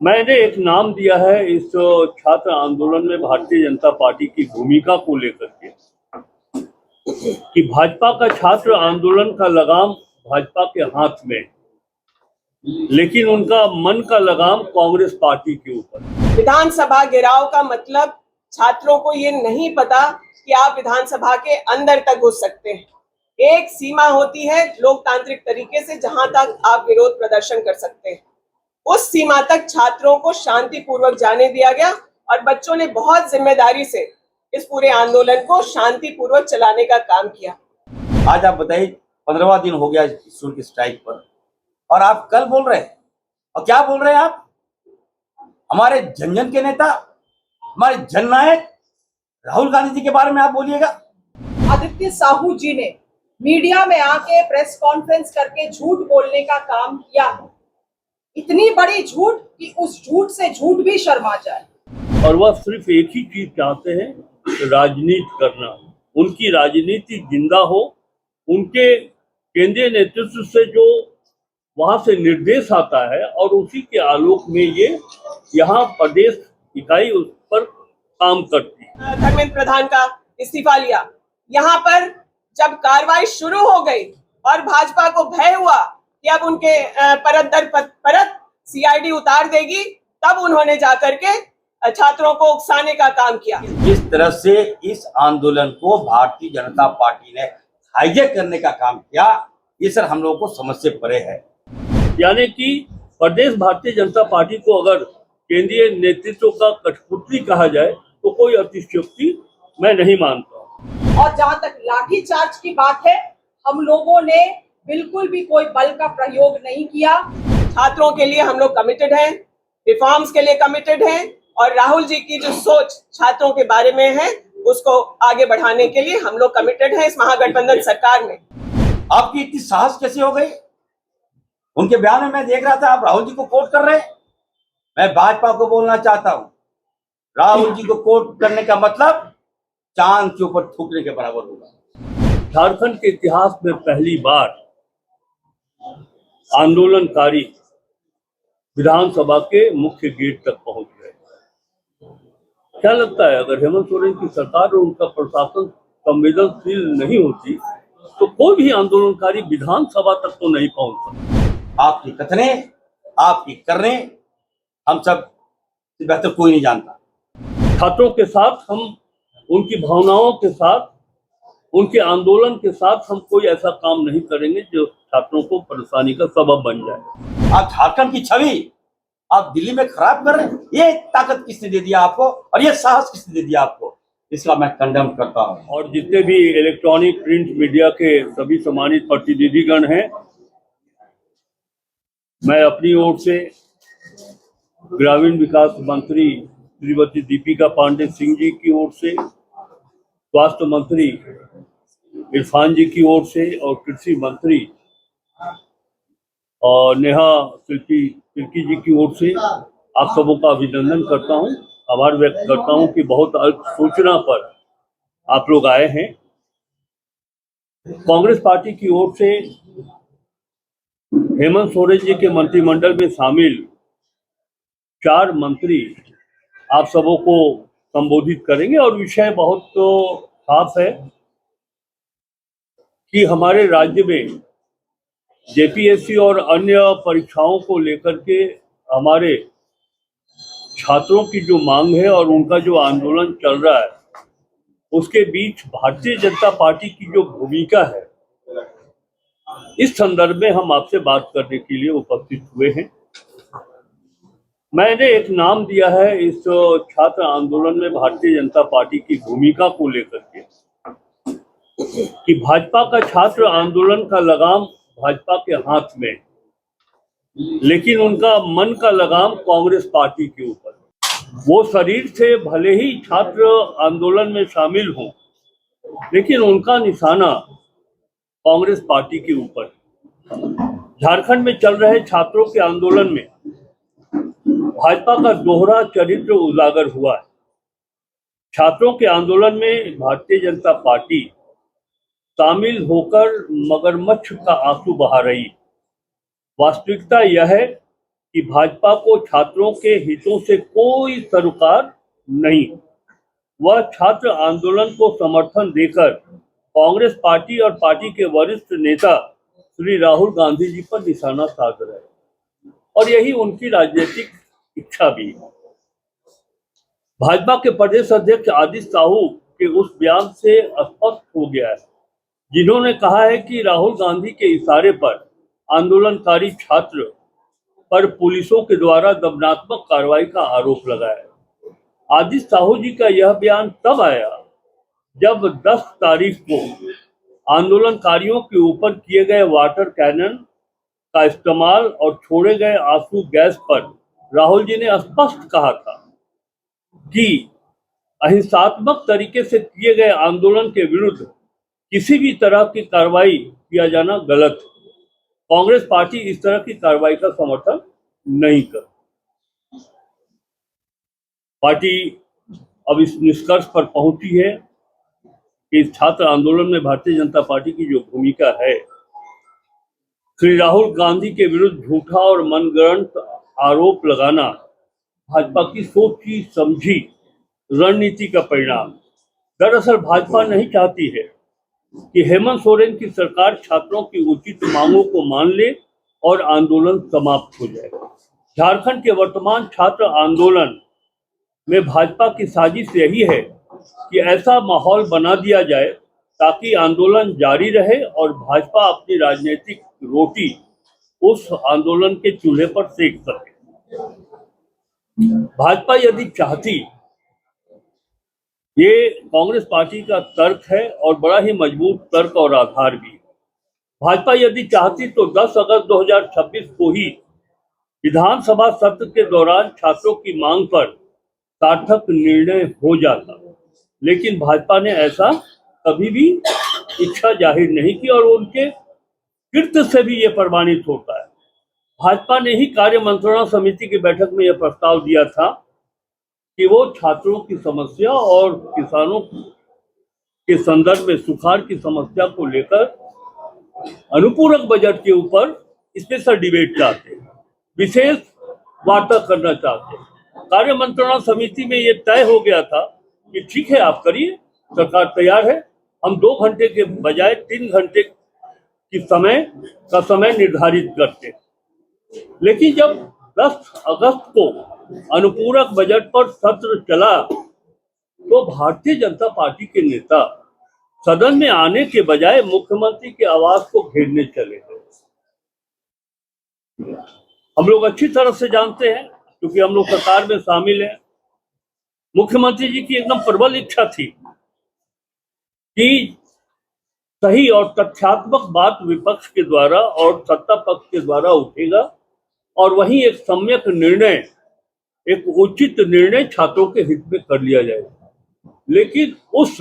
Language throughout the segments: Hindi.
मैंने एक नाम दिया है इस छात्र आंदोलन में भारतीय जनता पार्टी की भूमिका को लेकर के कि भाजपा का छात्र आंदोलन का लगाम भाजपा के हाथ में, लेकिन उनका मन का लगाम कांग्रेस पार्टी के ऊपर। विधानसभा घेराव का मतलब छात्रों को ये नहीं पता कि आप विधानसभा के अंदर तक घुस सकते हैं। एक सीमा होती है लोकतांत्रिक तरीके से जहां तक आप विरोध प्रदर्शन कर सकते हैं। उस सीमा तक छात्रों को शांतिपूर्वक जाने दिया गया और बच्चों ने बहुत जिम्मेदारी से इस पूरे आंदोलन को शांतिपूर्वक चलाने का काम किया। आज आप बताइए 15वां दिन हो गया स्कूल की स्ट्राइक पर और आप कल बोल रहे हैं। और क्या बोल रहे हैं आप? हमारे जन के नेता, हमारे जननायक राहुल गांधी जी के बारे में आप बोलिएगा। आदित्य साहू जी ने मीडिया में आके प्रेस कॉन्फ्रेंस करके झूठ बोलने का काम किया है। इतनी बड़ी झूठ कि उस झूठ से झूठ भी शर्मा जाए। और वह सिर्फ एक ही चीज चाहते हैं, राजनीति करना। उनकी राजनीति जिंदा हो, उनके केंद्रीय नेतृत्व से जो वहां से निर्देश आता है और उसी के आलोक में ये यहाँ प्रदेश इकाई उस पर काम करती है। धर्मेंद्र प्रधान का इस्तीफा लिया। यहाँ पर जब कार्रवाई शुरू हो गई और भाजपा को भय हुआ कि अब उनके परत दर परत सीआईडी उतार देगी, तब उन्होंने जाकर के छात्रों को उकसाने का काम किया। जिस तरह से इस आंदोलन को भारतीय जनता पार्टी ने हाईजैक करने का काम किया, ये सर हम लोगों को समझ से परे है। यानी कि प्रदेश भारतीय जनता पार्टी को अगर केंद्रीय नेतृत्व का कठपुतली कहा जाए तो कोई अतिशयोक्ति मैं नहीं मानता। और जहां तक लाठी चार्ज की बात है, हम लोगों ने बिल्कुल भी कोई बल का प्रयोग नहीं किया। छात्रों के लिए हम लोग कमिटेड हैं, रिफॉर्म्स के लिए कमिटेड हैं और राहुल जी की जो सोच छात्रों के बारे में है उसको आगे बढ़ाने के लिए हम लोग कमिटेड हैं इस महागठबंधन सरकार में। आपकी इतनी साहस कैसे हो गई? उनके बयान में मैं देख रहा था आप राहुल जी को कोट कर रहे हैं। मैं भाजपा को बोलना चाहता हूं, राहुल जी को कोट करने का मतलब चांद के ऊपर थूकने के बराबर होगा। झारखंड के इतिहास में पहली बार आंदोलनकारी विधानसभा के मुख्य गेट तक पहुंच गए। क्या लगता है अगर हेमंत सोरेन की सरकार और उनका प्रशासन संवेदनशील नहीं होती तो कोई भी आंदोलनकारी विधानसभा तक तो नहीं पहुंच सकता। आपकी कथने, आपकी करने हम सब से बेहतर कोई नहीं जानता। छात्रों के साथ हम उनकी भावनाओं के साथ, उनके आंदोलन के साथ हम कोई ऐसा काम नहीं करेंगे जो छात्रों को परेशानी का सबब बन जाए। आप झारखंड की छवि आप दिल्ली में खराब कर रहे हैं। ये ताकत किसने दे दिया आपको और ये साहस किसने दे दिया आपको? इसका मैं कंडेम करता हूं। और जितने भी इलेक्ट्रॉनिक प्रिंट मीडिया के सभी सम्मानित प्रतिनिधिगण हैं, मैं अपनी ओर से ग्रामीण विकास मंत्री श्रीमती दीपिका पांडे सिंह जी की ओर से, स्वास्थ्य मंत्री इरफान जी की ओर से और कृषि मंत्री और नेहा तिर्की जी की ओर से आप सबों का अभिनंदन करता हूं, आभार व्यक्त करता हूं कि बहुत अल्प सूचना पर आप लोग आए हैं। कांग्रेस पार्टी की ओर से हेमंत सोरेन जी के मंत्रिमंडल में शामिल 4 मंत्री आप सबों को संबोधित करेंगे और विषय बहुत खास है कि हमारे राज्य में जेपीएससी और अन्य परीक्षाओं को लेकर के हमारे छात्रों की जो मांग है और उनका जो आंदोलन चल रहा है, उसके बीच भारतीय जनता पार्टी की जो भूमिका है, इस संदर्भ में हम आपसे बात करने के लिए उपस्थित हुए हैं। मैंने एक नाम दिया है इस छात्र आंदोलन में भारतीय जनता पार्टी की भूमिका को लेकर के कि भाजपा का छात्र आंदोलन का लगाम भाजपा के हाथ में, लेकिन उनका मन का लगाम कांग्रेस पार्टी के ऊपर। वो शरीर से भले ही छात्र आंदोलन में शामिल हों, लेकिन उनका निशाना कांग्रेस पार्टी के ऊपर। झारखंड में चल रहे छात्रों के आंदोलन में भाजपा का दोहरा चरित्र उजागर हुआ है। छात्रों के आंदोलन में भारतीय जनता पार्टी शामिल होकर मगरमच्छ का आंसू बहा रही। वास्तविकता यह है कि भाजपा को छात्रों के हितों से कोई सरोकार नहीं। वह छात्र आंदोलन को समर्थन देकर कांग्रेस पार्टी और पार्टी के वरिष्ठ नेता श्री राहुल गांधी जी पर निशाना साध रहे हैं और यही उनकी राजनीतिक इच्छा भी है। भाजपा के प्रदेश अध्यक्ष आदित्य साहू के उस बयान से स्पष्ट हो गया है, जिन्होंने कहा है कि राहुल गांधी के इशारे पर आंदोलनकारी छात्र पर पुलिसों के द्वारा दमनात्मक कार्रवाई का आरोप लगाया। आदित्य साहू जी का यह बयान तब आया जब 10 तारीख को आंदोलनकारियों के ऊपर किए गए वाटर कैनन का इस्तेमाल और छोड़े गए आंसू गैस पर राहुल जी ने स्पष्ट कहा था कि अहिंसात्मक तरीके से किए गए आंदोलन के विरुद्ध किसी भी तरह की कार्रवाई किया जाना गलत है। कांग्रेस पार्टी इस तरह की कार्रवाई का समर्थन नहीं कर। पार्टी अब इस निष्कर्ष पर पहुंची है कि इस छात्र आंदोलन में भारतीय जनता पार्टी की जो भूमिका है, श्री राहुल गांधी के विरुद्ध झूठा और मनगढ़ंत आरोप लगाना भाजपा की सोची समझी रणनीति का परिणाम। दरअसल भाजपा नहीं चाहती है कि हेमंत सोरेन की सरकार छात्रों की उचित मांगों को मान ले और आंदोलन समाप्त हो जाए। झारखंड के वर्तमान छात्र आंदोलन में भाजपा की साजिश यही है कि ऐसा माहौल बना दिया जाए ताकि आंदोलन जारी रहे और भाजपा अपनी राजनीतिक रोटी उस आंदोलन के चूल्हे पर सेक सके। भाजपा यदि चाहती, ये कांग्रेस पार्टी का तर्क है और बड़ा ही मजबूत तर्क और आधार भी। भाजपा यदि चाहती तो 10 अगस्त 2026 को ही विधानसभा सत्र के दौरान छात्रों की मांग पर सार्थक निर्णय हो जाता, लेकिन भाजपा ने ऐसा कभी भी इच्छा जाहिर नहीं की और उनके कृत्य से भी ये प्रमाणित होता है। भाजपा ने ही कार्य मंत्रणा समिति की बैठक में यह प्रस्ताव दिया था कि वो छात्रों की समस्या और किसानों के संदर्भ में सुखाड़ की समस्या को लेकर अनुपूरक बजट के ऊपर स्पेशल डिबेट चाहते हैं, विशेष वार्ता करना चाहते हैं। कार्य मंत्रणा समिति में ये तय हो गया था कि ठीक है, आप करिए, सरकार तैयार है, हम 2 घंटे के बजाय 3 घंटे की समय निर्धारित करते। लेकिन जब 10 अगस्त को अनुपूरक बजट पर सत्र चला तो भारतीय जनता पार्टी के नेता सदन में आने के बजाय मुख्यमंत्री के आवास को घेरने चले गए। हम लोग अच्छी तरह से जानते हैं क्योंकि हम लोग सरकार में शामिल हैं। मुख्यमंत्री जी की एकदम प्रबल इच्छा थी कि सही और तथ्यात्मक बात विपक्ष के द्वारा और सत्ता पक्ष के द्वारा उठेगा और वहीं एक सम्यक निर्णय, एक उचित निर्णय छात्रों के हित में कर लिया जाएगा। लेकिन उस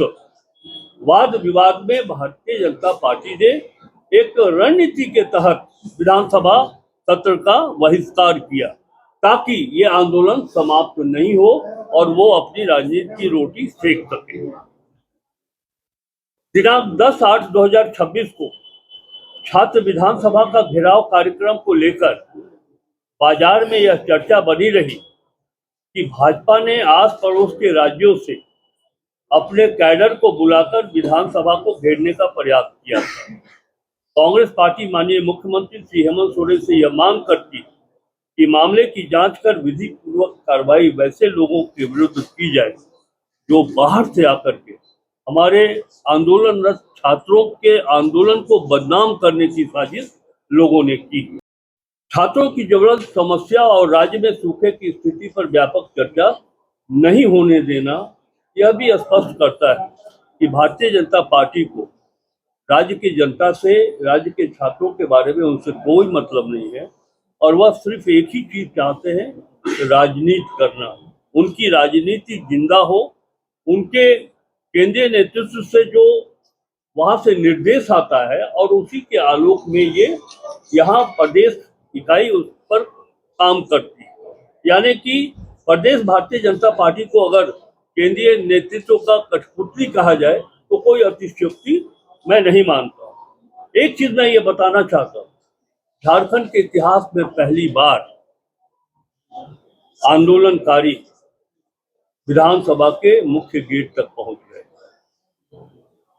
वाद विवाद में भारतीय जनता पार्टी ने एक रणनीति के तहत विधानसभा सत्र का बहिष्कार किया ताकि ये आंदोलन समाप्त नहीं हो और वो अपनी राजनीति की रोटी सेक सके। दिनांक 10/8/2026 को छात्र विधानसभा का घेराव कार्यक्रम को लेकर बाजार में यह चर्चा बनी रही कि भाजपा ने आस पड़ोस के राज्यों से अपने कैडर को बुलाकर विधानसभा को घेरने का प्रयास किया था। कांग्रेस पार्टी माननीय मुख्यमंत्री श्री हेमंत सोरेन से यह मांग करती कि मामले की जांच कर विधि पूर्वक कार्रवाई वैसे लोगों के विरुद्ध की जाए जो बाहर से आकर के हमारे आंदोलनरत छात्रों के आंदोलन को बदनाम करने की साजिश लोगों ने की। छात्रों की ज्वलंत समस्या और राज्य में सूखे की स्थिति पर व्यापक चर्चा नहीं होने देना यह भी स्पष्ट करता है कि भारतीय जनता पार्टी को राज्य की जनता से, राज्य के छात्रों के बारे में उनसे कोई मतलब नहीं है और वह सिर्फ एक ही चीज चाहते हैं, राजनीति करना। उनकी राजनीति जिंदा हो, उनके केंद्रीय नेतृत्व से जो वहां से निर्देश आता है और उसी के आलोक में ये यहाँ प्रदेश इकाई उस पर काम करती है। यानी कि प्रदेश भारतीय जनता पार्टी को अगर केंद्रीय नेतृत्व का कठपुतली कहा जाए तो कोई अतिशयोक्ति मैं नहीं मानता। एक चीज मैं ये बताना चाहता हूँ, झारखंड के इतिहास में पहली बार आंदोलनकारी विधानसभा के मुख्य गेट तक पहुंच गए।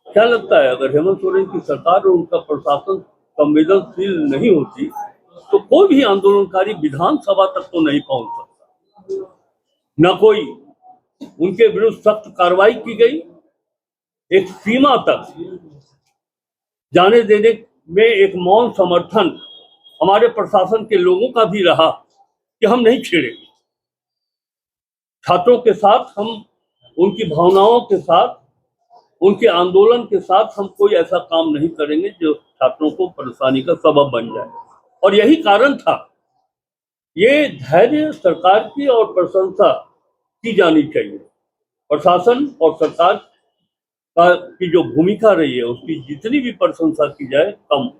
क्या लगता है, अगर हेमंत सोरेन की सरकार और उनका प्रशासन संवेदनशील नहीं होती तो कोई भी आंदोलनकारी विधानसभा तक तो नहीं पहुंच सकता। न कोई उनके विरुद्ध सख्त कार्रवाई की गई, एक सीमा तक जाने देने में एक मौन समर्थन हमारे प्रशासन के लोगों का भी रहा कि हम नहीं छेड़ेंगे। छात्रों के साथ हम, उनकी भावनाओं के साथ, उनके आंदोलन के साथ हम कोई ऐसा काम नहीं करेंगे जो छात्रों को परेशानी का सबब बन जाए। और यही कारण था। ये धैर्य सरकार की और प्रशंसा की जानी चाहिए। प्रशासन और सरकार की जो भूमिका रही है उसकी जितनी भी प्रशंसा की जाए कम।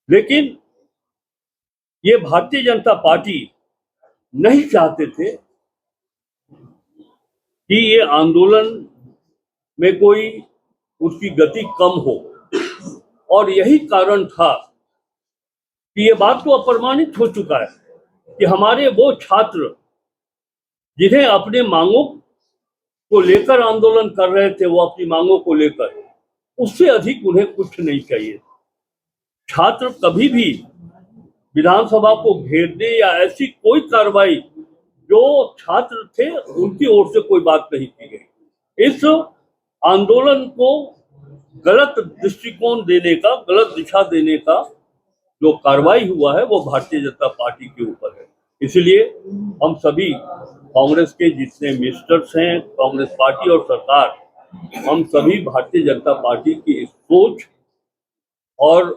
लेकिन ये भारतीय जनता पार्टी नहीं चाहते थे कि ये आंदोलन में कोई उसकी गति कम हो, और यही कारण था कि ये बात तो अप्रमाणित हो चुका है कि हमारे वो छात्र जिन्हें अपने मांगों को लेकर आंदोलन कर रहे थे, वो अपनी मांगों को लेकर, उससे अधिक उन्हें कुछ नहीं चाहिए। छात्र कभी भी विधानसभा को घेरने या ऐसी कोई कार्रवाई, जो छात्र थे उनकी ओर से कोई बात नहीं की गई। इस आंदोलन को गलत दृष्टिकोण देने का, गलत दिशा देने का जो कार्रवाई हुआ है वो भारतीय जनता पार्टी के ऊपर है। इसलिए हम सभी कांग्रेस के जितने मिनिस्टर्स हैं, कांग्रेस पार्टी और सरकार, हम सभी भारतीय जनता पार्टी की इस सोच और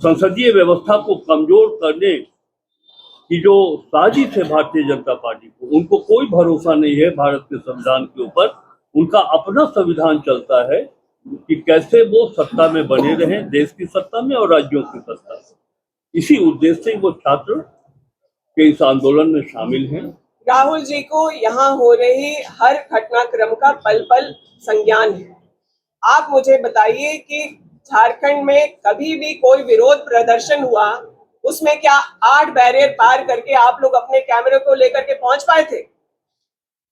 संसदीय व्यवस्था को कमजोर करने की जो साजिश है भारतीय जनता पार्टी को, उनको कोई भरोसा नहीं है भारत के संविधान के ऊपर। उनका अपना संविधान चलता है कि कैसे वो सत्ता में बने रहें, देश की सत्ता में और राज्यों की सत्ता में। इसी उद्देश्य से वो छात्र के इस आंदोलन में शामिल हैं। राहुल जी को यहाँ हो रही हर घटनाक्रम का पल पल संज्ञान है। आप मुझे बताइए कि झारखंड में कभी भी कोई विरोध प्रदर्शन हुआ, उसमें क्या 8 बैरियर पार करके आप लोग अपने कैमरे को लेकर के पहुंच पाए थे?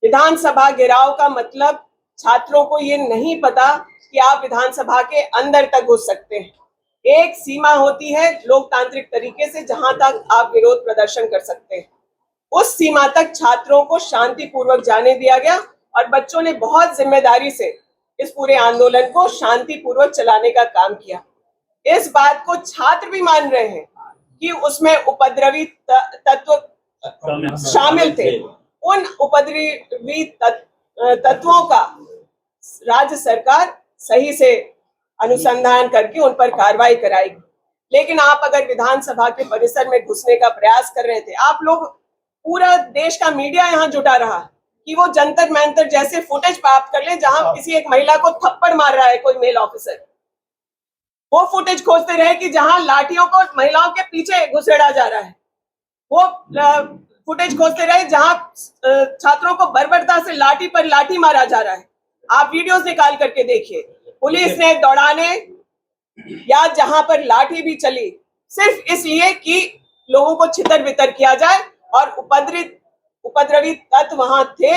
विधानसभा घेराव का मतलब छात्रों को ये नहीं पता कि आप विधानसभा के अंदर तक घुस सकते हैं। एक सीमा होती है लोकतांत्रिक तरीके से जहां तक आप विरोध प्रदर्शन कर सकते हैं। उस सीमा तक छात्रों को शांतिपूर्वक जाने दिया गया और बच्चों ने बहुत जिम्मेदारी से इस पूरे आंदोलन को शांतिपूर्वक चलाने का काम किया। इस बात को छात्र भी मान रहे हैं कि उसमें उपद्रवी तत्व शामिल थे। उन उपद्रवी तत्वों का राज्य सरकार सही से अनुसंधान करके उन पर कार्रवाई कराएगी। लेकिन आप अगर विधानसभा के परिसर में घुसने का प्रयास कर रहे थे, आप लोग, पूरा देश का मीडिया यहाँ जुटा रहा कि वो जंतर मंतर जैसे फुटेज प्राप्त कर ले जहां किसी एक महिला को थप्पड़ मार रहा है कोई मेल ऑफिसर। वो फुटेज खोजते रहे कि जहां लाठियों को महिलाओं के पीछे घुसेड़ा जा रहा है। वो फुटेज खोजते रहे जहां छात्रों को बर्बरता से लाठी पर लाठी मारा जा रहा है। आप वीडियोस निकाल करके देखिए। पुलिस ने दौड़ाने या जहां पर लाठी भी चली सिर्फ इसलिए कि लोगों को छितर बितर किया जाए, और उपद्रवी तत्व वहां थे।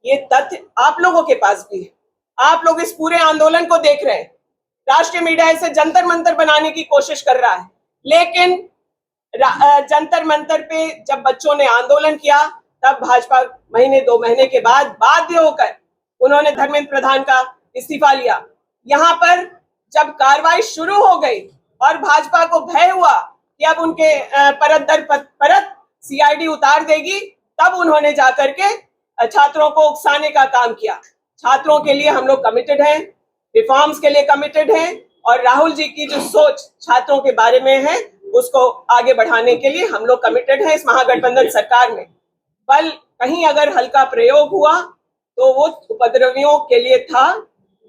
ये तथ्य आप लोगों के पास भी है। आप लोग इस पूरे आंदोलन को देख रहे हैं। राष्ट्रीय मीडिया इसे जंतर मंतर बनाने की कोशिश कर रहा है, लेकिन जंतर मंतर पे जब बच्चों ने आंदोलन किया तब भाजपा महीने 2 महीने के बाद बाध्य होकर उन्होंने धर्मेंद्र प्रधान का इस्तीफा लिया। यहाँ पर जब कार्रवाई शुरू हो गई और भाजपा को भय हुआ कि अब उनके परत दर परत सीआईडी उतार देगी, तब उन्होंने जाकर के छात्रों को उकसाने का काम किया। छात्रों के लिए हम लोग कमिटेड हैं, रिफॉर्म्स के लिए कमिटेड हैं, और राहुल जी की जो सोच छात्रों के बारे में है उसको आगे बढ़ाने के लिए हम लोग कमिटेड हैं। इस महागठबंधन सरकार में बल कहीं अगर हल्का प्रयोग हुआ तो वो उपद्रवियों के लिए था,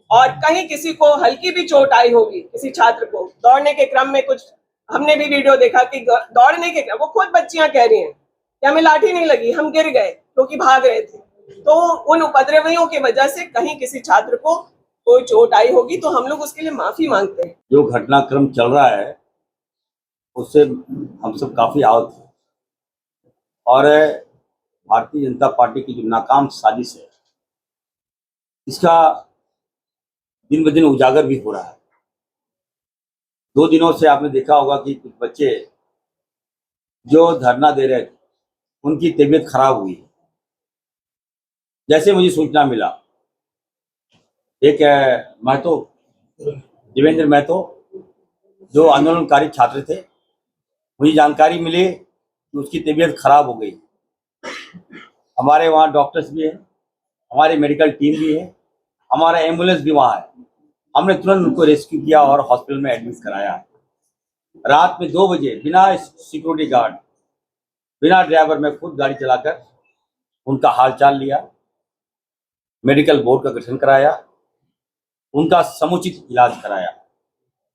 और कहीं किसी को हल्की भी चोट आई होगी, किसी छात्र को दौड़ने के क्रम में, कुछ हमने भी वीडियो देखा कि दौड़ने के क्रम, वो खुद बच्चियां कह रही हैं कि हमें लाठी नहीं लगी, हम गिर गए क्योंकि भाग रहे थे। तो उन उपद्रवियों की वजह से कहीं किसी छात्र को कोई चोट आई होगी तो हम लोग उसके लिए माफी मांगते हैं। जो घटनाक्रम चल रहा है उससे हम सब काफी आहत हैं। और भारतीय जनता पार्टी की जो नाकाम साजिश है, इसका दिन ब दिन उजागर भी हो रहा है। 2 दिनों से आपने देखा होगा कि कुछ बच्चे जो धरना दे रहे थे, उनकी तबीयत खराब हुई। जैसे मुझे सूचना मिला, एक महतो, देवेंद्र महतो, जो आंदोलनकारी छात्र थे, मुझे जानकारी मिली कि उसकी तबीयत खराब हो गई। हमारे वहाँ डॉक्टर्स भी हैं, हमारी मेडिकल टीम भी है, हमारा एम्बुलेंस भी वहाँ है। हमने तुरंत उनको रेस्क्यू किया और हॉस्पिटल में एडमिट कराया है। रात में 2 बजे बिना सिक्योरिटी गार्ड, बिना ड्राइवर में खुद गाड़ी चलाकर उनका हालचाल लिया, मेडिकल बोर्ड का गठन कराया, उनका समुचित इलाज कराया।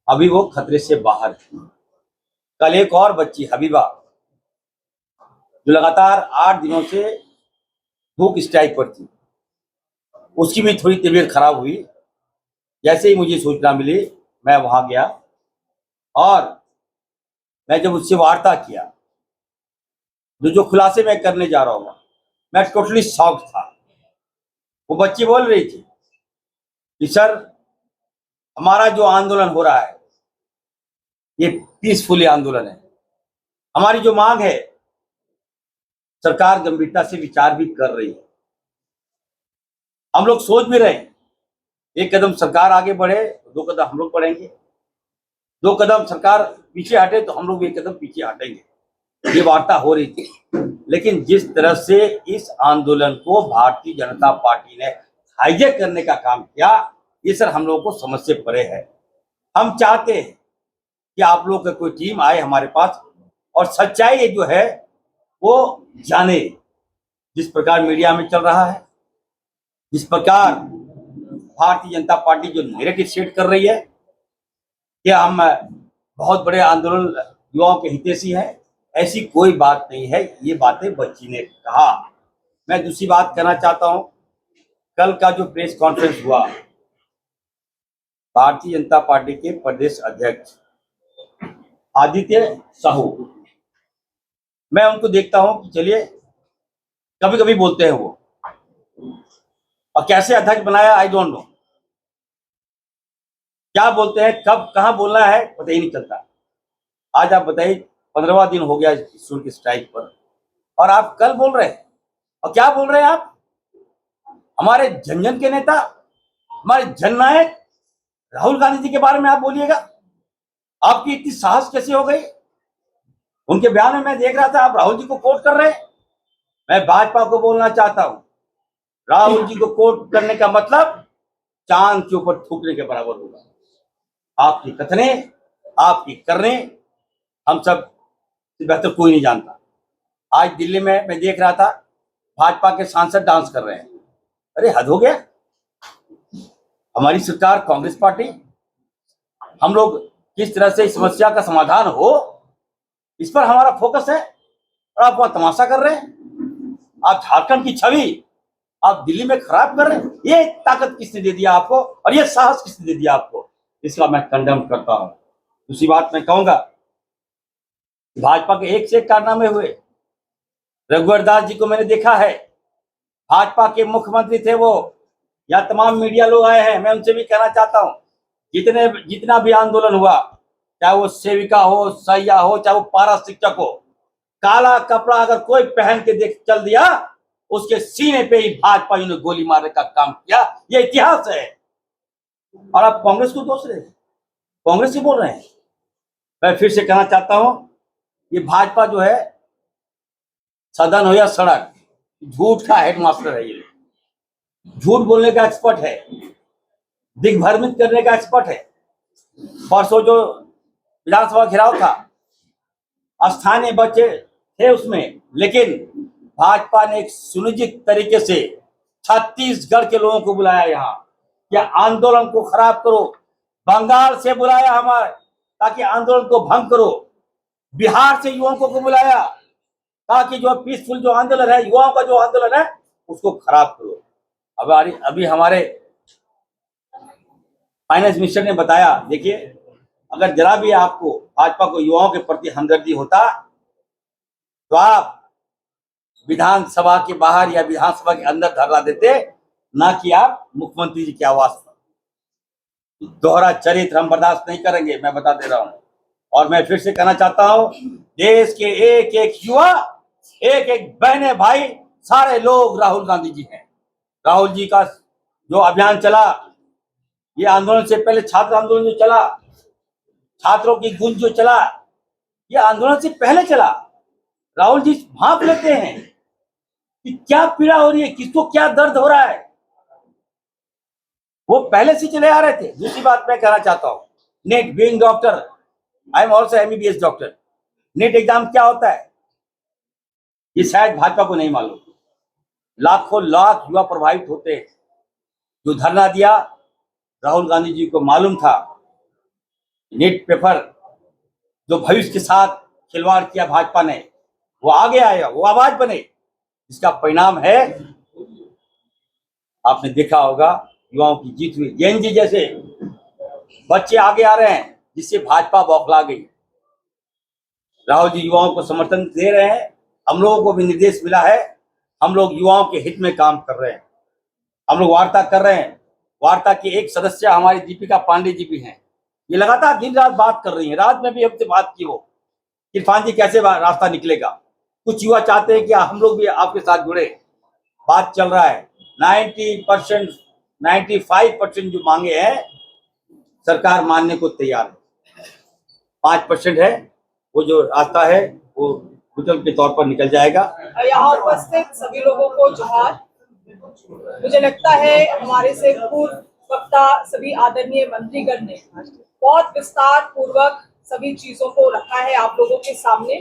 अभी वो खतरे से बाहर है। कल एक और बच्ची हबीबा, जो लगातार 8 दिनों से भूख स्ट्राइक पर थी, उसकी भी थोड़ी तबीयत खराब हुई। जैसे ही मुझे सूचना मिली, मैं वहां गया और मैं जब उससे वार्ता किया, जो खुलासे मैं करने जा रहा हूँ, मैं टोटली शॉक्ड था। वो बच्ची बोल रही थी कि सर, हमारा जो आंदोलन हो रहा है ये पीसफुली आंदोलन है। हमारी जो मांग है, सरकार गंभीरता से विचार भी कर रही है। हम लोग सोच भी रहे हैं, एक कदम सरकार आगे बढ़े, 2 कदम हम लोग बढ़ेंगे, 2 कदम सरकार पीछे हटे तो हम लोग 1 कदम पीछे हटेंगे। ये वार्ता हो रही थी। लेकिन जिस तरह से इस आंदोलन को भारतीय जनता पार्टी ने हाईजैक करने का काम किया, ये सर हम लोगों को समझ से परे है। हम चाहते हैं कि आप लोग का कोई टीम आए हमारे पास और सच्चाई जो है वो जाने। जिस प्रकार मीडिया में चल रहा है, जिस प्रकार भारतीय जनता पार्टी जो नैरेटिव सेट कर रही है कि हम बहुत बड़े आंदोलन युवाओं के हितैषी हैं, ऐसी कोई बात नहीं है। ये बातें बच्ची ने कहा। मैं दूसरी बात कहना चाहता हूं, कल का जो प्रेस कॉन्फ्रेंस हुआ, भारतीय जनता पार्टी के प्रदेश अध्यक्ष आदित्य साहू, मैं उनको देखता हूं कि चलिए कभी कभी बोलते हैं वो, और कैसे अध्यक्ष बनाया आई डोंट नो। क्या बोलते हैं, कब कहां बोलना है पता ही नहीं चलता। आज आप बताइए, 15वां दिन हो गया स्कूल की स्ट्राइक पर, और आप कल बोल रहे हैं। और क्या बोल रहे हैं आप? हमारे जनजन के नेता, हमारे जननायक राहुल गांधी जी के बारे में आप बोलिएगा। आपकी इतनी साहस कैसे हो गई? उनके बयान में मैं देख रहा था, आप राहुल जी को कोट कर रहे हैं। मैं भाजपा को बोलना चाहता हूं, राहुल जी को कोट करने का मतलब चांद के ऊपर थूकने के बराबर होगा। आपकी कथने, आपकी करने हम सब से बेहतर कोई नहीं जानता। आज दिल्ली में मैं देख रहा था, भाजपा के सांसद डांस कर रहे हैं। अरे हद हो गया। हमारी सरकार कांग्रेस पार्टी, हम लोग किस तरह से इस समस्या का समाधान हो, इस पर हमारा फोकस है, और आप वहां तमाशा कर रहे हैं। आप झारखंड की छवि आप दिल्ली में खराब कर रहे हैं। ये ताकत किसने दे दिया आपको, और ये साहस किसने दे दिया आपको? इसका मैं कंडेम करता हूं। दूसरी बात मैं कहूंगा, भाजपा के एक से एक कारनामे हुए। रघुवर दास जी को मैंने देखा है, भाजपा के मुख्यमंत्री थे वो। या तमाम मीडिया लोग आए हैं, मैं उनसे भी कहना चाहता हूं, जितना भी आंदोलन हुआ, चाहे वो सेविका हो, सैया हो, चाहे वो पारा शिक्षक हो, काला कपड़ा अगर कोई पहन के देख चल दिया, उसके सीने पे ही भाजपा ने गोली मारने का काम किया। ये इतिहास है। और आप कांग्रेस को दोष रहे हैं, कांग्रेस ही बोल रहे हैं। मैं फिर से कहना चाहता हूं, ये भाजपा जो है, सदन हो या सड़क, झूठ का हेडमास्टर है। ये झूठ बोलने का एक्सपर्ट है, दिग्भ्रमित करने का एक्सपर्ट है। परसों जो विधानसभा घेराव था, स्थानीय बच्चे थे उसमें, लेकिन भाजपा ने एक सुनिश्चित तरीके से छत्तीसगढ़ के लोगों को बुलाया यहाँ, या आंदोलन को खराब करो। बंगाल से बुलाया हमारे, ताकि आंदोलन को भंग करो। बिहार से युवकों को बुलाया, ताकि जो पीसफुल जो आंदोलन है, युवाओं का जो आंदोलन है, उसको खराब करो। अभी हमारे फाइनेंस मिनिस्टर ने बताया, देखिए, अगर जरा भी आपको भाजपा को युवाओं के प्रति हमदर्दी होता तो आप विधानसभा के बाहर या विधानसभा के अंदर धरना देते, ना कि आप मुख्यमंत्री जी की आवाज पर। दोहरा चरित्र हम बर्दाश्त नहीं करेंगे, मैं बता दे रहा हूं। और मैं फिर से कहना चाहता हूं, देश के एक एक युवा, एक एक बहने भाई, सारे लोग राहुल गांधी जी हैं। राहुल जी का जो अभियान चला, ये आंदोलन से पहले छात्र आंदोलन जो चला, छात्रों की गूंज जो चला, ये आंदोलन से पहले चला। राहुल जी भांप लेते हैं कि क्या पीड़ा हो रही है, किसको क्या दर्द हो रहा है, वो पहले से चले आ रहे थे। दूसरी बात मैं कहना चाहता हूं, net being doctor, I am also MBBS doctor, net exam क्या होता है ये शायद भाजपा को नहीं मालूम। लाखों लाख युवा प्रभावित होते हैं। जो धरना दिया, राहुल गांधी जी को मालूम था नेट पेपर जो भविष्य के साथ खिलवाड़ किया भाजपा ने, वो आगे आएगा, वो आवाज बने। इसका परिणाम है, आपने देखा होगा, युवाओं की जीत हुई। जेएनजी जैसे बच्चे आगे आ रहे हैं, जिससे भाजपा बौखला गई। राहुल जी युवाओं को समर्थन दे रहे हैं। हम लोगों को भी निर्देश मिला है, हम लोग युवाओं के हित में काम कर रहे हैं। हम लोग वार्ता कर रहे हैं। वार्ता की एक सदस्य हमारी दीपिका पांडे जी भी हैं। ये लगातार दिन रात बात कर रही हैं। रात में भी हमसे बात की वो, इरफान जी कैसे रास्ता निकलेगा। कुछ युवा चाहते हैं कि हम लोग भी आपके साथ जुड़े। बात चल रहा है। 90%, 95% जो मांगे हैं सरकार मानने को तैयार है। 5% है, वो जो रास्ता है वो होटल के तौर पर निकल जाएगा। यहाँ उपस्थित सभी लोगों को जोहार। मुझे लगता है हमारे से पूर्व वक्ता सभी आदरणीय मंत्रीगण ने बहुत विस्तार पूर्वक सभी चीजों को रखा है आप लोगों के सामने।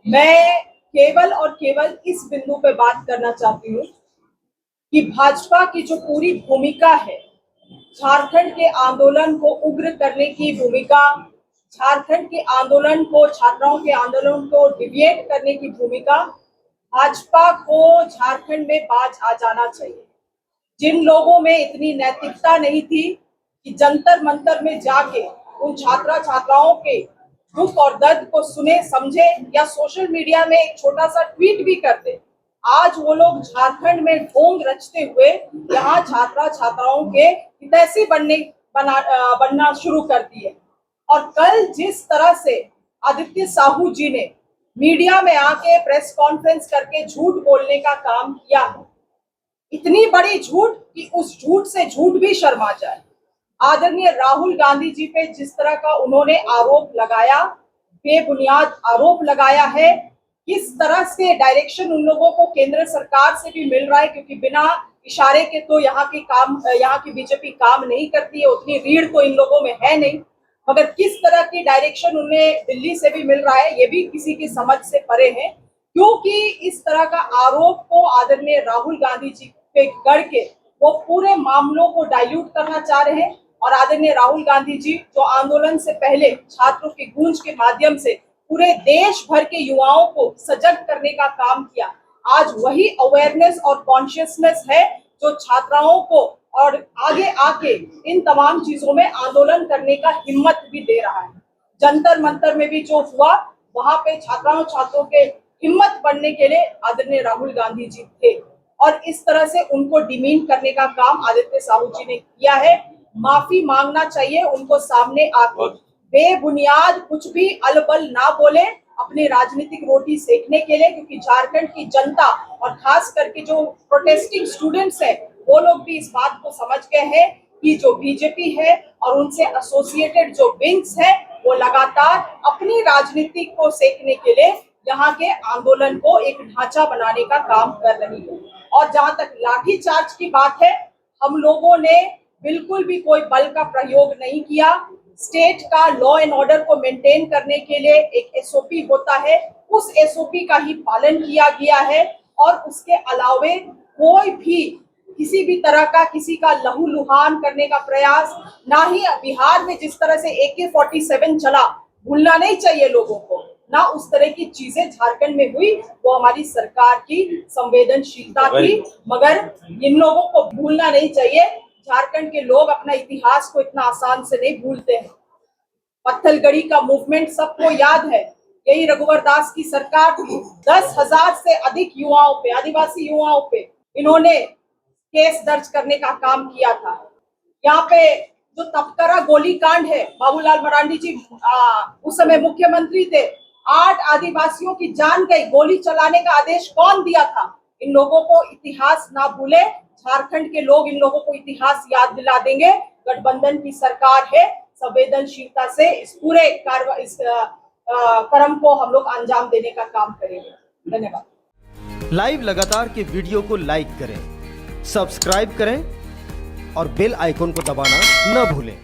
मैं केवल और केवल इस बिंदु पे बात करना चाहती हूँ कि भाजपा की जो पूरी भूमिका है, झारखंड के आंदोलन को उग्र करने की भूमिका, झारखंड के आंदोलन को, छात्राओं के आंदोलन को डिविएट करने की भूमिका, भाजपा को झारखंड में बाज आ जाना चाहिए। जिन लोगों में इतनी नैतिकता नहीं थी कि जंतर मंतर में जाके उन छात्राओं के दुख और दर्द को सुने, समझे या सोशल मीडिया में एक छोटा सा ट्वीट भी कर दे, आज वो लोग झारखंड में ढोंग रचते हुए यहाँ छात्राओं के हितैषी बनना शुरू कर दिए। और कल जिस तरह से आदित्य साहू जी ने मीडिया में आके प्रेस कॉन्फ्रेंस करके झूठ बोलने का काम किया है, इतनी बड़ी झूठ कि उस झूठ से झूठ भी शर्मा जाए। आदरणीय राहुल गांधी जी पे जिस तरह का उन्होंने आरोप लगाया, बेबुनियाद आरोप लगाया है, किस तरह से डायरेक्शन उन लोगों को केंद्र सरकार से भी मिल रहा है, क्योंकि बिना इशारे के तो यहाँ की बीजेपी काम नहीं करती है, उतनी रीढ़ तो इन लोगों में है नहीं। मगर किस तरह की डायरेक्शन उन्हें दिल्ली से भी मिल रहा है, ये भी किसी की समझ से परे है। क्योंकि इस तरह का आरोप को आदरणीय राहुल गांधी जी पे गढ़ के वो पूरे मामलों को डाइल्यूट करना चाह रहे हैं। और आदरणीय राहुल गांधी जी जो आंदोलन से पहले छात्रों की गूंज के माध्यम से पूरे देश भर के युवाओं को सजग करने का काम किया, आज वही अवेयरनेस और कॉन्शियसनेस है जो छात्राओं को और आगे आके इन तमाम चीजों में आंदोलन करने का हिम्मत भी दे रहा है। जंतर मंतर में भी जो हुआ, वहां पे छात्रों के हिम्मत बढ़ने के लिए आदरणीय राहुल गांधी जी थे। और इस तरह से उनको डिमीन करने का काम आदित्य साहू जी ने किया है। माफी मांगना चाहिए उनको सामने आकर। बेबुनियाद कुछ भी अलबल ना बोले अपनी राजनीतिक रोटी सेकने के लिए, क्योंकि झारखंड की जनता और खास करके जो प्रोटेस्टिंग स्टूडेंट्स हैं वो लोग भी इस बात को समझ गए हैं कि जो बीजेपी है और उनसे एसोसिएटेड जो विंग्स है वो लगातार अपनी राजनीति को सेकने के लिए यहाँ के आंदोलन को एक ढांचा बनाने का काम कर रही है। और जहां तक लाठीचार्ज की बात है, हम लोगों ने बिल्कुल भी कोई बल का प्रयोग नहीं किया। स्टेट का लॉ एंड ऑर्डर को मेंटेन करने के लिए एक एसओपी होता है, उस एसओपी का ही पालन किया गया है। और उसके अलावे कोई भी किसी भी तरह का किसी का लहूलुहान करने का प्रयास, ना ही बिहार में जिस तरह से AK-47 चला, भूलना नहीं चाहिए लोगों को, ना उस तरह की चीजें झारखंड में हुई। वो हमारी सरकार की संवेदनशीलता थी, मगर इन लोगों को भूलना नहीं चाहिए। झारखंड के लोग अपना इतिहास को इतना आसान से नहीं भूलते हैं। पत्थलगड़ी का मूवमेंट सबको याद है। यही रघुवर दास की सरकार 10,000 से अधिक युवाओं पे, आदिवासी युवाओं पे इन्होंने केस दर्ज करने का काम किया था। यहाँ पे जो तपकरा गोलीकांड है, बाबूलाल मरांडी जी उस समय मुख्यमंत्री थे, 8 आदिवासियों की जान गई। गोली चलाने का आदेश कौन दिया था? इन लोगों को इतिहास ना भूले, झारखंड के लोग इन लोगों को इतिहास याद दिला देंगे। गठबंधन की सरकार है, संवेदनशीलता से इस पूरे कर्म को हम लोग अंजाम देने का काम करेंगे। धन्यवाद। लाइव लगातार के वीडियो को लाइक करें, सब्सक्राइब करें और बेल आइकन को दबाना न भूलें।